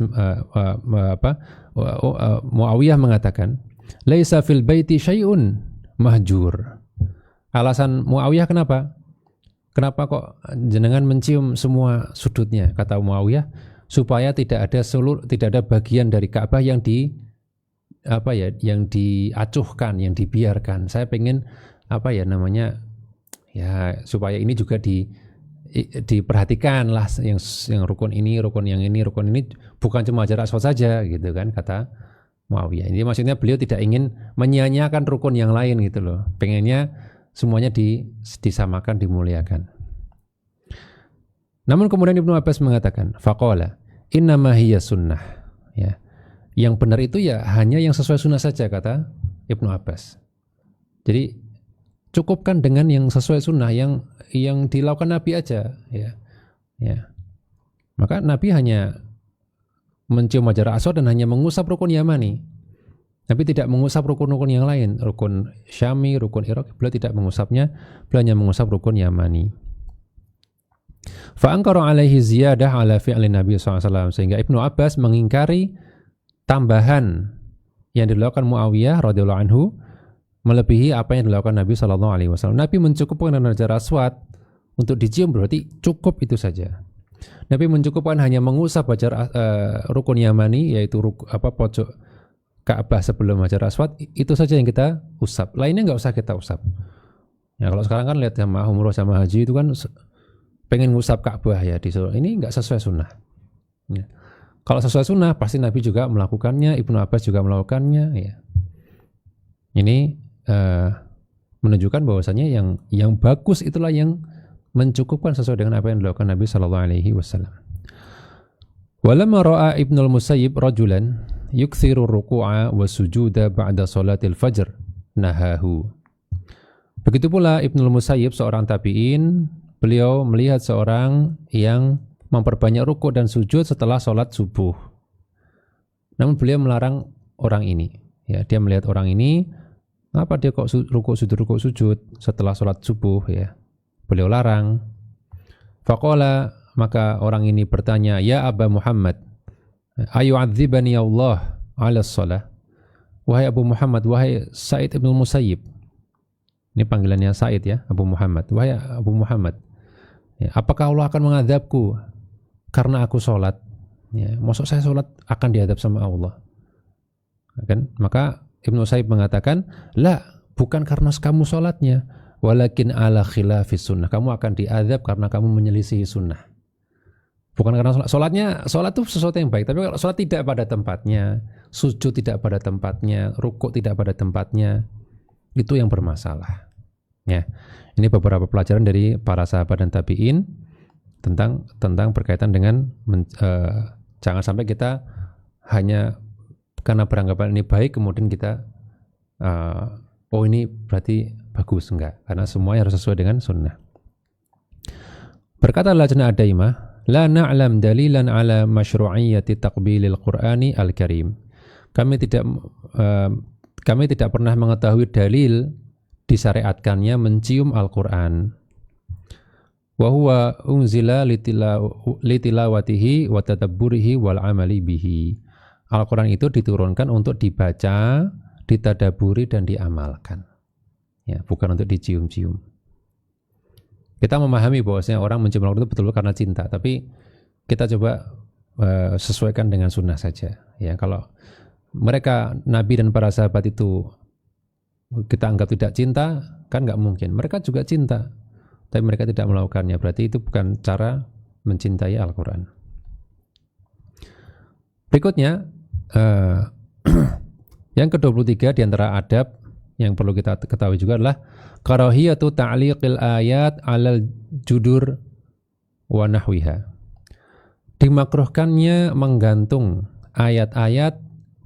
Muawiyah mengatakan, laisa fil baiti syai'un mahjur. Alasan Muawiyah kenapa? Kenapa kok jenengan mencium semua sudutnya? Kata Muawiyah, supaya tidak ada bagian dari Ka'bah yang yang diacuhkan, yang dibiarkan. Saya pengen supaya ini juga diperhatikan lah, yang rukun ini, rukun yang ini, rukun ini, bukan cuma Hajar Aswad saja gitu kan, kata Muawiyah. Ini maksudnya beliau tidak ingin menyia-nyiakan rukun yang lain gitu loh. Pengennya semuanya disamakan, dimuliakan. Namun kemudian Ibnu Abbas mengatakan, faqala innama hiya sunnah. Ya. Yang benar itu ya hanya yang sesuai sunnah saja, kata Ibnu Abbas. Jadi cukupkan dengan yang sesuai sunnah, yang dilakukan Nabi aja, ya. Ya. Maka Nabi hanya mencium Hajar Aswad dan hanya mengusap rukun Yamani. Nabi tidak mengusap rukun-rukun yang lain, rukun Syami, rukun Iraq, beliau tidak mengusapnya, beliau hanya mengusap rukun Yamani. Fa'angkara alaihi ziyadah ala fi'li Nabi SAW, sehingga Ibnu Abbas mengingkari tambahan yang dilakukan Muawiyah radhiyallahu anhu, melebihi apa yang dilakukan Nabi Shallallahu Alaihi Wasallam. Nabi mencukupkan dengan Hajar Aswad untuk dicium, berarti cukup itu saja. Nabi mencukupkan hanya mengusap rukun Yamani, yaitu pojok Ka'bah sebelum Hajar Aswad, itu saja yang kita usap. Lainnya nggak usah kita usap. Ya kalau sekarang kan lihat sama umroh sama haji itu kan pengen ngusap Ka'bah ya di Solo. Ini nggak sesuai sunnah. Ya. Kalau sesuai sunnah pasti Nabi juga melakukannya, Ibnu Abbas juga melakukannya. Ya. Ini menunjukkan bahwasanya yang bagus itulah yang mencukupkan sesuai dengan apa yang dilakukan Nabi Shallallahu Alaihi Wasallam. Walamma ra'a Ibnu al-Musayyib rajulan yukthiru ruku'a wa sujuda ba'da salatil fajr nahahu. Begitu pula Ibnu al-Musayyib seorang tabi'in, beliau melihat seorang yang memperbanyak rukuk dan sujud setelah sholat subuh. Namun beliau melarang orang ini. Ya, dia melihat orang ini, apa dia kok rukuk sujud setelah sholat subuh? Ya, beliau larang. Faqala, maka orang ini bertanya, ya Aba Muhammad, ayu'adzibani Allah ala shalah. Wahai Abu Muhammad, wahai Sa'id ibn Musayyib. Ini panggilannya Sa'id ya, Abu Muhammad. Wahai Abu Muhammad, ya, apakah Allah akan mengadabku karena aku sholat? Ya, maksud saya sholat akan diadab sama Allah? Kan? Maka Ibnu Musayyib mengatakan, la, bukan karena kamu sholatnya, walakin ala khilafis sunnah. Kamu akan diadab karena kamu menyelisihi sunnah. Bukan karena sholat itu sesuatu yang baik. Tapi kalau sholat tidak pada tempatnya, sujud tidak pada tempatnya, rukuk tidak pada tempatnya, itu yang bermasalah. Ya, ini beberapa pelajaran dari para sahabat dan tabi'in tentang berkaitan dengan jangan sampai kita hanya karena beranggapan ini baik kemudian kita oh ini berarti bagus, enggak, karena semuanya harus sesuai dengan sunnah. Berkata Lajnah Adaimah, la na'lam dalilan ala masyru'iyyati taqbilil Qur'ani al-Karim. Kami tidak pernah mengetahui dalil disyariatkannya mencium Al-Qur'an. Wa huwa unzila litilawatihi wa tadabburihi wal amali bihi. Al-Qur'an itu diturunkan untuk dibaca, ditadaburi dan diamalkan. Ya, bukan untuk dicium-cium. Kita memahami bahwasanya orang mencium Al-Qur'an itu betul karena cinta, tapi kita coba sesuaikan dengan sunnah saja. Ya, kalau mereka Nabi dan para sahabat itu kita anggap tidak cinta, kan nggak mungkin. Mereka juga cinta, tapi mereka tidak melakukannya. Berarti itu bukan cara mencintai Al-Quran. Berikutnya, yang ke-23 di antara adab yang perlu kita ketahui juga adalah karahiyatu ta'liqil ayat 'alal judur wa nahwiha. Dimakruhkannya menggantung ayat-ayat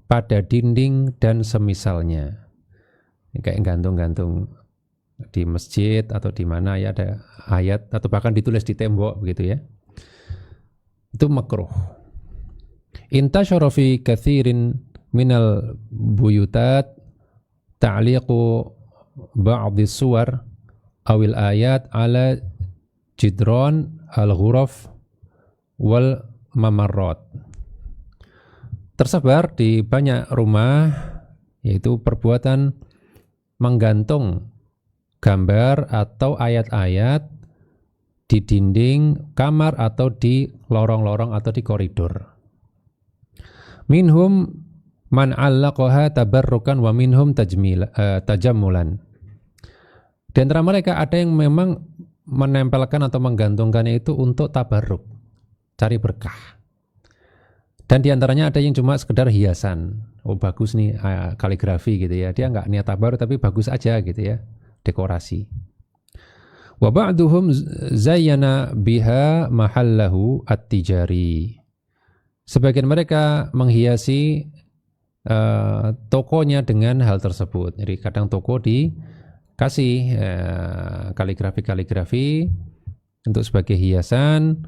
pada dinding dan semisalnya. Kayak gantung-gantung di masjid atau di mana ya ada ayat atau bahkan ditulis di tembok begitu ya. Itu makruh. Intasyara fi katsirin minal buyutat ta'liqu ba'dhi suwar awil ayat ala jidran al-ghuraf wal mamarrat. Tersebar di banyak rumah yaitu perbuatan menggantung gambar atau ayat-ayat di dinding kamar atau di lorong-lorong atau di koridor. Minhum man 'allaqaha tabarrukan wa minhum tajammulan. Di antara mereka ada yang memang menempelkan atau menggantungkannya itu untuk tabarruk, cari berkah. Dan di antaranya ada yang cuma sekedar hiasan. Oh bagus nih kaligrafi gitu ya. Dia nggak niat tabarruk tapi bagus aja gitu ya, dekorasi. Wa ba'duhum zayyana biha mahallahu at-tijari. Sebagian mereka menghiasi tokonya dengan hal tersebut. Jadi kadang toko dikasih kaligrafi untuk sebagai hiasan,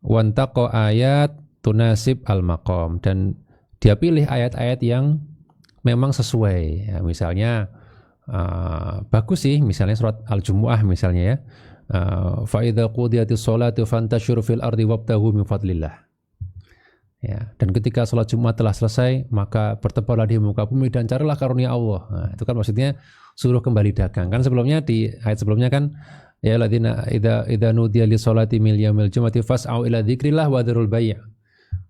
wantaqo ayat tunasib al-maqam, dan dia pilih ayat-ayat yang memang sesuai. Ya, misalnya bagus sih, misalnya surat Al-Jumu'ah misalnya ya. Fa idza qudiyatis sholatu fantashiru fil ardi wabtaghu min fadlillah. Ya, dan ketika sholat Jumat telah selesai, maka bertebarlah di muka bumi dan carilah karunia Allah. Nah, itu kan maksudnya suruh kembali dagang. Kan sebelumnya di ayat sebelumnya kan ya alladzina idza nudiya lis salati min yaumil jumu'ati fas'au ila dzikrillah wa dzarul bai'.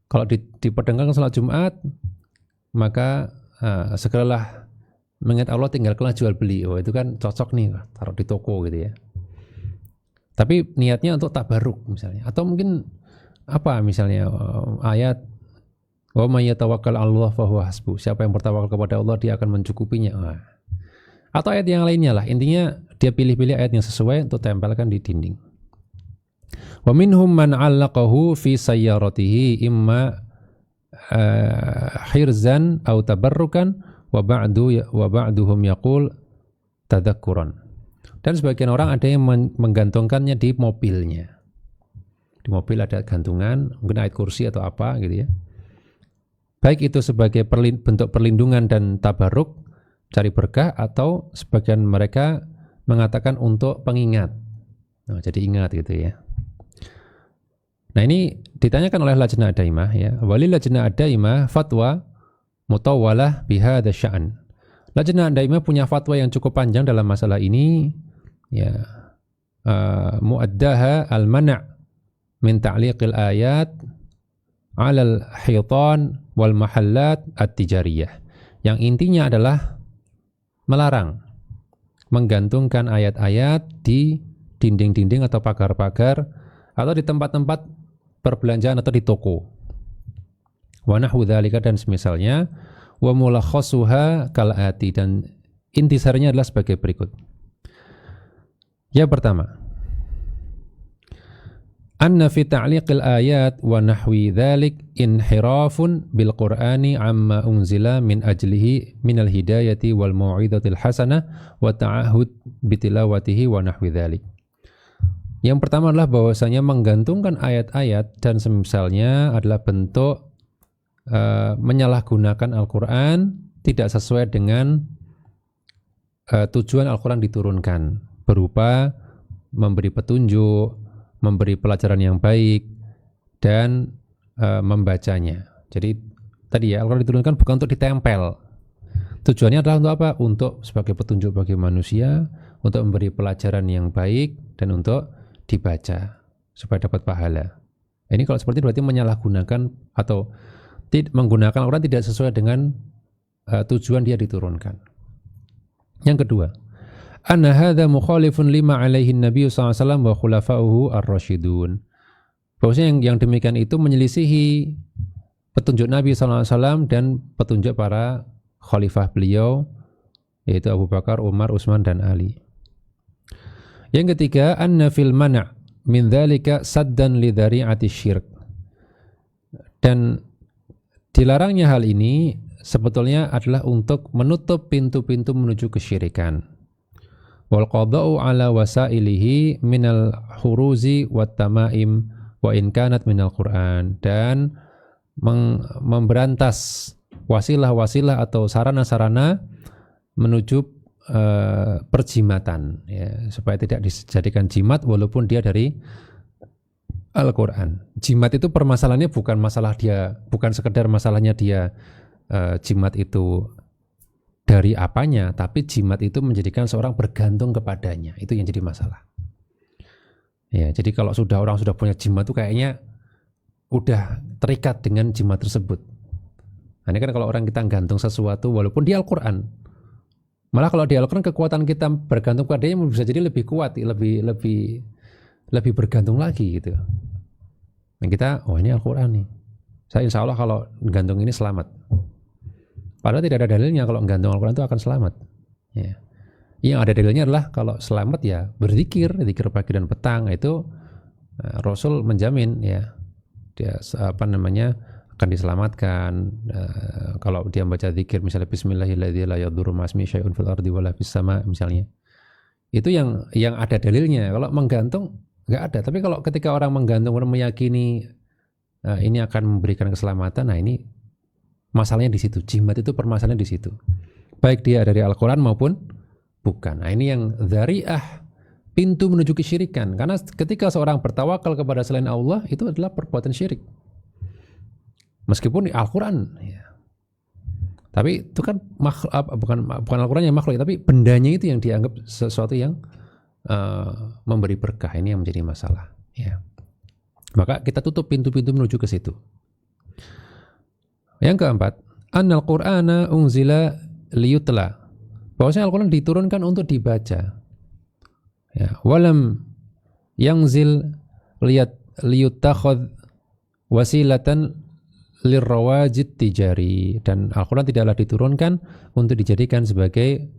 Kalau diperdengangkan salat Jumat, maka segeralah mengingat Allah, tinggalkanlah jual beli. Oh, itu kan cocok nih, taruh di toko gitu ya. Tapi niatnya untuk tabarruk misalnya, atau mungkin apa misalnya ayat wa may yatawakkal 'alallah fa huwa hasbuh. Siapa yang bertawakal kepada Allah, dia akan mencukupinya. Atau ayat yang lainnya lah. Intinya dia pilih-pilih ayat yang sesuai untuk tempelkan di dinding. Wa minhum man 'allaqahu fi sayyaratihi imma hirzan aw tabarrukan wa ba'duhum yaqul tadhakkuran. Dan sebagian orang ada yang menggantungkannya di mobilnya. Di mobil ada gantungan, mungkin ayat kursi atau apa gitu ya. Baik itu sebagai bentuk perlindungan dan tabarruk, cari berkah, atau sebagian mereka mengatakan untuk pengingat. Nah, jadi ingat gitu ya. Nah, ini ditanyakan oleh Lajnah Daimah ya. Walil Lajnah Daimah fatwa mutawwalah bihadza sya'an. Lajnah Daimah punya fatwa yang cukup panjang dalam masalah ini ya. Muaddaha al-man' min ta'liqil ayat 'alal hitan wal mahallat at-tijariyah. Yang intinya adalah melarang menggantungkan ayat-ayat di dinding-dinding atau pagar-pagar atau di tempat-tempat perbelanjaan atau di toko. Wa nahwu dzalika, dan semisalnya. Wa mulakhasuha kal'ati, dan intisarinya adalah sebagai berikut. Yang pertama, anna fi ta'liqil ayat wa nahwi dzalik inhirafun bil Qur'ani amma unzila min ajlihi minal hidayati wal mau'izatil hasanah wa ta'ahud bitilawatihi wa nahwi dzalik. Yang pertama adalah bahwasanya menggantungkan ayat-ayat dan semisalnya adalah bentuk menyalahgunakan Al-Quran, tidak sesuai dengan tujuan Al-Quran diturunkan, berupa memberi petunjuk, memberi pelajaran yang baik, dan membacanya. Jadi tadi ya, Al-Quran diturunkan bukan untuk ditempel. Tujuannya adalah untuk apa? Untuk sebagai petunjuk bagi manusia, untuk memberi pelajaran yang baik, dan untuk dibaca supaya dapat pahala. Ini kalau seperti berarti menyalahgunakan atau menggunakan Al-Quran tidak sesuai dengan tujuan dia diturunkan. Yang kedua, anna hadza mukhalifun lima alaihi Nabi sallallahu alaihi wasallam wa khulafa'uhu ar-rasyidun. Bahwasanya yang demikian itu menyelisihi petunjuk Nabi sallallahu alaihi wasallam dan petunjuk para khalifah beliau, yaitu Abu Bakar, Umar, Utsman, dan Ali. Yang ketiga, anna fil man' min dzalika saddan li dzari'ati syirk. Dan dilarangnya hal ini sebetulnya adalah untuk menutup pintu-pintu menuju kesyirikan. Wal qada'u ala wasailihi minal huruzi wat tamaim wa in kanat minal Qur'an, dan memberantas wasilah-wasilah atau sarana-sarana menuju perjimatan ya, supaya tidak dijadikan jimat walaupun dia dari Al-Quran. Jimat itu permasalahannya bukan masalah dia, bukan sekedar masalahnya dia jimat itu dari apanya, tapi jimat itu menjadikan seorang bergantung kepadanya. Itu yang jadi masalah. Ya, jadi kalau orang sudah punya jimat itu kayaknya udah terikat dengan jimat tersebut. Nah, ini kan kalau orang kita gantung sesuatu walaupun di Al-Quran. Malah kalau di Al-Quran kekuatan kita bergantung padanya bisa jadi lebih kuat, lebih bergantung lagi gitu. Dan kita, ini Al-Quran nih. Saya insya Allah kalau gantung ini selamat. Padahal tidak ada dalilnya kalau gantung Al-Quran itu akan selamat. Ya. Yang ada dalilnya adalah kalau selamat ya berzikir pagi dan petang, itu Rasul menjamin ya dia akan diselamatkan. Kalau dia baca zikir misalnya bismillahirrahmanirrahim la yadurru ma'asmi syai'un fil ardi wala fis sama misalnya. Itu yang ada dalilnya. Kalau menggantung enggak ada. Tapi kalau ketika orang menggantung, orang meyakini ini akan memberikan keselamatan, nah ini masalahnya di situ. Jimat itu permasalahannya di situ. Baik dia dari Al-Qur'an maupun bukan. Nah, ini yang dzari'ah, pintu menuju kesyirikan. Karena ketika seorang bertawakal kepada selain Allah, itu adalah perbuatan syirik. Meskipun di Al-Quran ya. Tapi itu kan bukan Al-Quran yang makhluk, tapi bendanya itu yang dianggap sesuatu yang memberi berkah. Ini yang menjadi masalah. Ya. Maka kita tutup pintu-pintu menuju ke situ. Yang keempat, annal Qur'ana unzila liyutla. Bahwasanya Al-Quran diturunkan untuk dibaca. Ya, walam yangzil liyutakhadh wasilatan lirrawajid tijari. Dan Al-Quran tidaklah diturunkan untuk dijadikan sebagai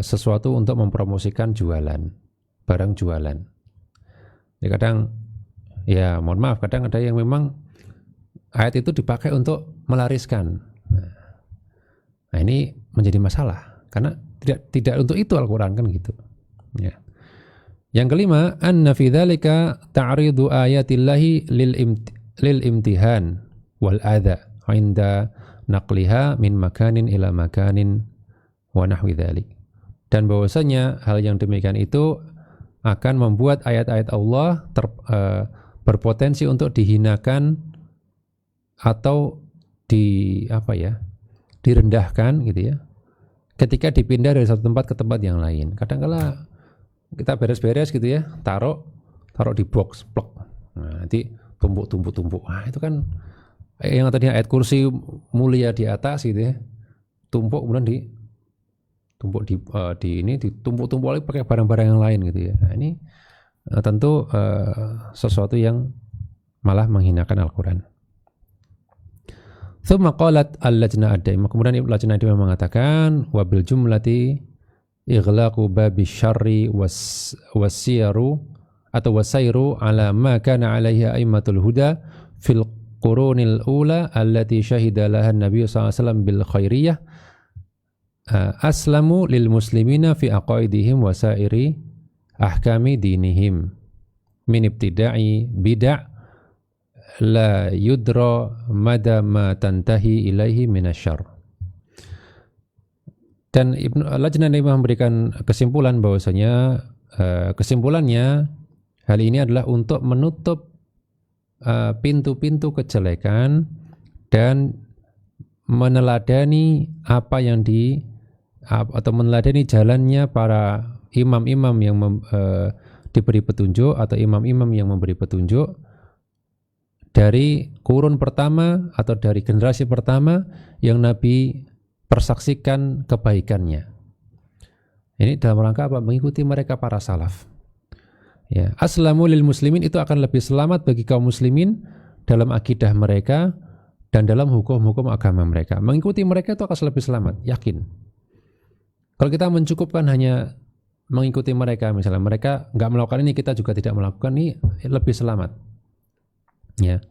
sesuatu untuk mempromosikan jualan, barang jualan. Jadi kadang, ya mohon maaf, kadang ada yang memang ayat itu dipakai untuk melariskan. Nah ini menjadi masalah karena tidak untuk itu Al-Quran kan gitu. Ya. Yang kelima, anna fi dzalika ta'ridu ayatillahi lil imtihan wal adha 'inda naqliha min makanin ila makanin wa nahwi dzalik. Dan bahwasanya hal yang demikian itu akan membuat ayat-ayat Allah berpotensi untuk dihinakan atau direndahkan gitu ya. Ketika dipindah dari satu tempat ke tempat yang lain. Kadang-kala kita beres-beres gitu ya, taruh di box plok. Nah, nanti tumpuk. Nah, itu kan yang tadi ayat kursi mulia di atas gitu ya. Tumpuk kemudian ditumpuk-tumpuk lagi pakai barang-barang yang lain gitu ya. Nah, ini tentu sesuatu yang malah menghinakan Al-Quran. Tsumma qalat al-lajnah ad-daimah. Kemudian lajnah ad-daimah mengatakan wabil jumlati ighlaqu babi syarri wasiyaru atau wasairu ala ma kana alaihi a'immatul huda fil qurunil ula allati syahida laha an-nabiy sallallahu alaihi wasallam bil khairiyah aslamu lil muslimina fi aqaidihim wa sairi ahkami dinihim min ibtida'i bid'a la yudra mada ma tantahi ilaihi minasyarr. Dan Ibnu Lajnah memberikan kesimpulan bahwasanya kesimpulannya hal ini adalah untuk menutup pintu-pintu kejelekan dan meneladani apa yang atau meneladani jalannya para imam-imam yang diberi petunjuk atau imam-imam yang memberi petunjuk dari kurun pertama atau dari generasi pertama yang Nabi persaksikan kebaikannya. Ini dalam rangka apa? Mengikuti mereka para salaf. Ya, aslamu lil muslimin itu akan lebih selamat bagi kaum muslimin dalam akidah mereka dan dalam hukum-hukum agama mereka. Mengikuti mereka itu akan lebih selamat, yakin. Kalau kita mencukupkan hanya mengikuti mereka, misalnya mereka nggak melakukan ini, kita juga tidak melakukan ini, lebih selamat. Ya,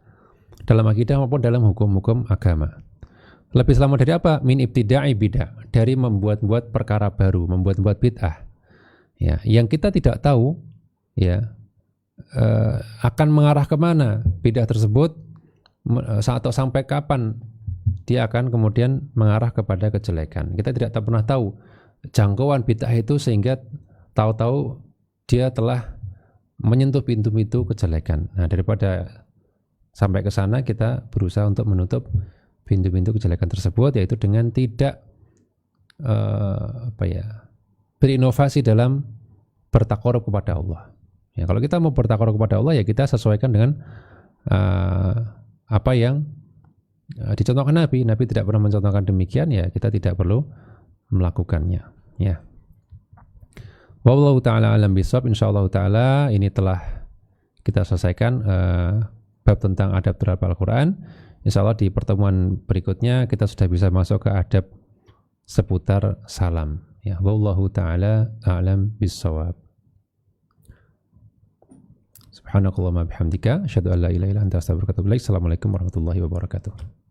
dalam akidah maupun dalam hukum-hukum agama. Lebih selamat dari apa? Min ibtida'i bid'ah, dari membuat-buat perkara baru, membuat-buat bid'ah. Ya, yang kita tidak tahu, ya, akan mengarah kemana bid'ah tersebut atau sampai kapan dia akan kemudian mengarah kepada kejelekan. Kita tidak pernah tahu jangkauan bid'ah itu sehingga tahu-tahu dia telah menyentuh pintu-pintu kejelekan. Nah, daripada sampai ke sana, kita berusaha untuk menutup pintu-pintu kejelekan tersebut, yaitu dengan tidak berinovasi dalam bertakarub kepada Allah. Ya, kalau kita mau bertakarub kepada Allah, ya kita sesuaikan dengan apa yang dicontohkan Nabi. Nabi tidak pernah mencontohkan demikian, ya kita tidak perlu melakukannya. Ya. Wallahu ta'ala alam bisawab. Insyaallah ta'ala ini telah kita selesaikan bab tentang adab terhadap Al-Quran. Insyaallah di pertemuan berikutnya kita sudah bisa masuk ke adab seputar salam. Ya, wallahu ta'ala a'lam bissawab. Subhanakallahumma bihamdika asyhadu an la ilaha illa anta astaghfiruka wa atubu ilaik. Assalamualaikum warahmatullahi wabarakatuh.